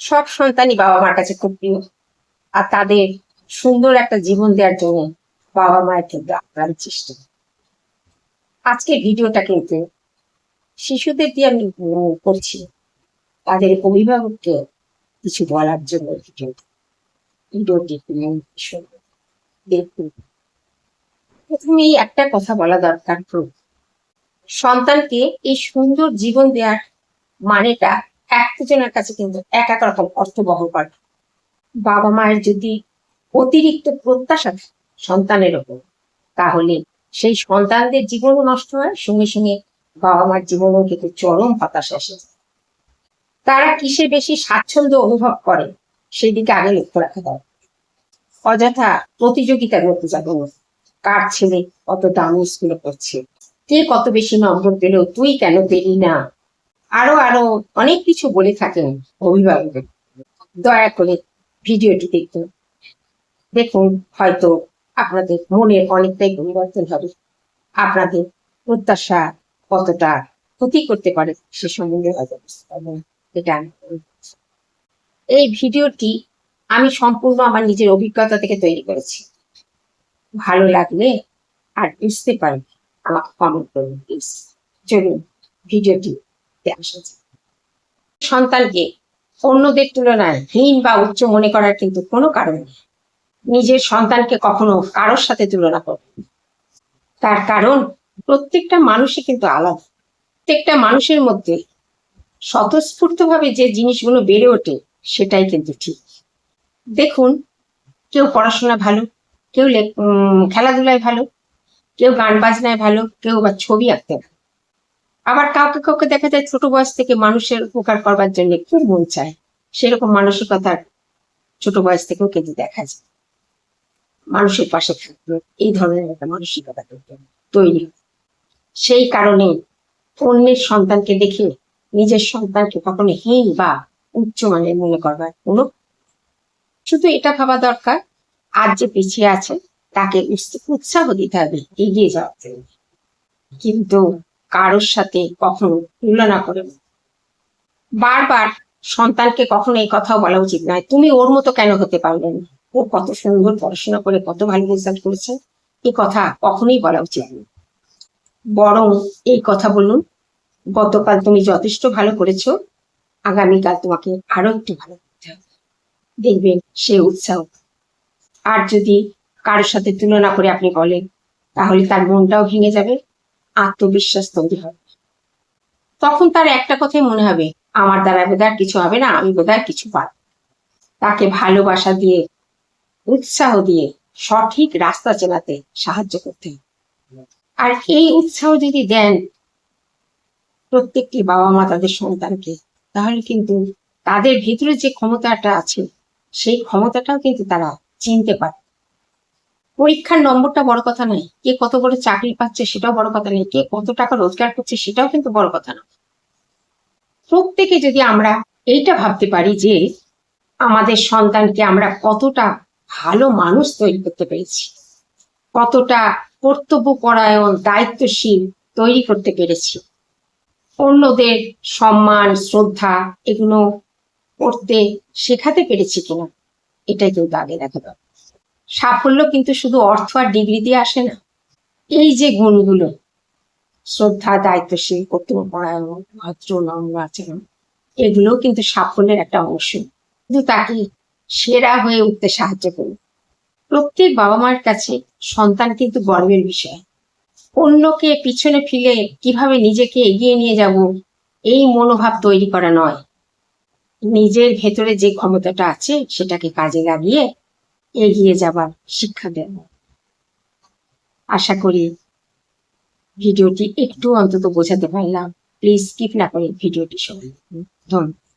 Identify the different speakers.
Speaker 1: সব সন্তানই বাবা মার কাছে খুব প্রিয়, আর তাদের সুন্দর একটা জীবন দেওয়ার জন্য বাবা মায়ের কিন্তু আপ্রাণ চেষ্টা। আজকে ভিডিওটা কিন্তু শিশুদের দিয়ে আমি করছি, তাদের অভিভাবককে কিছু বলার জন্য ভিডিওটি দেখুন। প্রথমেই একটা কথা বলা দরকার, সন্তানকে এই সুন্দর জীবন দেওয়ার মানেটা একজনের কাছে কিন্তু এক এক রকম অর্থ বহন করে। বাবা মায়ের যদি অতিরিক্ত প্রত্যাশা সন্তানের ওপর, তাহলে সেই সন্তানদের জীবনও নষ্ট হয়, সঙ্গে সঙ্গে বাবা মার জীবনও কিন্তু চরম হতাশা আসে। তারা কিসে বেশি স্বাচ্ছন্দ্য অনুভব করে সেদিকে আগে লক্ষ্য রাখা দরকার। অযথা প্রতিযোগিতার মধ্যে যাবে না, কার ছেলে কত দামি স্কুলে পড়ছে, কে কত বেশি নম্বর পেল, তুই কেন পেলি না, আরো আরো অনেক কিছু বলে থাকেন অভিভাবক। দয়া করে ভিডিওটি দেখুন, দেখুন হয়তো আপনাদের মনের অনেকটাই পরিবর্তন হবে। আপনাদের প্রত্যাশা কতটা ক্ষতি করতে পারে সে সম্বন্ধে হয়তো বুঝতে পারবেন। এটা এই ভিডিওটি আমি সম্পূর্ণ আমার নিজের অভিজ্ঞতা থেকে তৈরি করেছি। ভালো লাগলে আর বুঝতে পারেন আমাকে কমেন্ট করুন প্লিজ। চলুন ভিডিওটি আসা যাক। সন্তানকে অন্যদের তুলনায় হীন বা উচ্চ মনে করার কিন্তু কোনো কারণ নেই। নিজের সন্তানকে কখনো কারোর সাথে তুলনা করবেন, তার কারণ প্রত্যেকটা মানুষই কিন্তু আলাদা। প্রত্যেকটা মানুষের মধ্যে স্বতঃস্ফূর্তভাবে যে জিনিসগুলো বেড়ে ওঠে সেটাই কিন্তু ঠিক। দেখুন, কেউ পড়াশোনা ভালো, কেউ খেলাধুলায় ভালো, কেউ গান বাজনায় ভালো, কেউ বা ছবি আঁকতে ভালো। আবার কাউকে কাউকে দেখা যায় ছোট বয়স থেকে মানুষের উপকার করবার জন্য খুব মন চায়, সেরকম মানসিকতার ছোট বয়স থেকেও কিন্তু দেখা যায়। মানুষের পাশে থাকবে এই ধরনের একটা মানসিকতা তৈরি। সেই কারণে অন্যের সন্তানকে দেখে নিজের সন্তানকে কখনো হীন বা উচ্চমানের মনে করবার কোনো, শুধু এটা ভাবা দরকার আজ যে পিছিয়ে আছে তাকে উৎসাহ দিতে হবে এগিয়ে যাওয়ার জন্য, কিন্তু কারোর সাথে কখনো তুলনা করে। বারবার সন্তানকে কখনো এই কথাও বলা উচিত নয়, তুমি ওর মতো কেন হতে পারলে না, ও কত সুন্দর পড়াশোনা করে কত ভালো রেজাল্ট করেছে, এই কথা কখনোই বলা উচিত নয়। বরং এই কথা বলুন, গতকাল তুমি যথেষ্ট ভালো করেছো, আগামীকাল তোমাকে আরো একটু ভালো করতে হবে, দেখবেন সে উৎসাহ। আর যদি কারোর সাথে তুলনা করে আপনি বলেন, তাহলে তার মনটাও ভেঙে যাবে, আত্মবিশ্বাস তৈরি হবে। তখন তার একটা কথাই মনে হবে, আমার দ্বারা বোধহয় কিছু হবে না, আমি বোধহয় কিছু পারব। তাকে ভালোবাসা দিয়ে, উৎসাহ দিয়ে সঠিক রাস্তা চেনাতে সাহায্য করতে হবে। আর এই উৎসাহ যদি দেন প্রত্যেকটি বাবা মা তাদের সন্তানকে, তাহলে কিন্তু তাদের ভিতরে যে ক্ষমতাটা আছে সেই ক্ষমতাটাও কিন্তু তারা চিনতে পারে। পরীক্ষার নম্বরটা বড় কথা নয়, কে কত বড় চাকরি পাচ্ছে সেটাও বড় কথা নেই, কে কত টাকা রোজগার করছে সেটাও কিন্তু বড় কথা না। প্রত্যেকে যদি আমরা এইটা ভাবতে পারি যে আমাদের সন্তানকে আমরা কতটা ভালো মানুষ তৈরি করতে পেরেছি, কতটা কর্তব্যপরায়ণ দায়িত্বশীল তৈরি করতে পেরেছি, অন্যদের সম্মান শ্রদ্ধা এগুলো করতে শেখাতে পেরেছি কিনা, এটাই কিন্তু আগে দেখা দরকার। সাফল্য কিন্তু শুধু অর্থ আর ডিগ্রি দিয়ে আসে না। এই যে গুণগুলো, শ্রদ্ধা, দায়িত্বশীল, কর্তব্যপরায়ণ, ভদ্র, নম্র আচরণ, এগুলোও কিন্তু সাফল্যের একটা অংশ। কিন্তু তাকে সেরা হয়ে উঠতে সাহায্য করুন। প্রত্যেক বাবা মায়ের কাছে সন্তান কিন্তু গর্বের বিষয়। অন্যকে পিছনে ফেলে কিভাবে নিজেকে এগিয়ে নিয়ে যাব এই মনোভাব তৈরি করা নয়, নিজের ভেতরে যে ক্ষমতাটা আছে সেটাকে কাজে লাগিয়ে এগিয়ে যাবার শিক্ষা দেন। আশা করি ভিডিওটি একটু অন্তত বোঝাতে পারলাম। প্লিজ স্কিপ না করে ভিডিওটি শুনুন। ধন্যবাদ।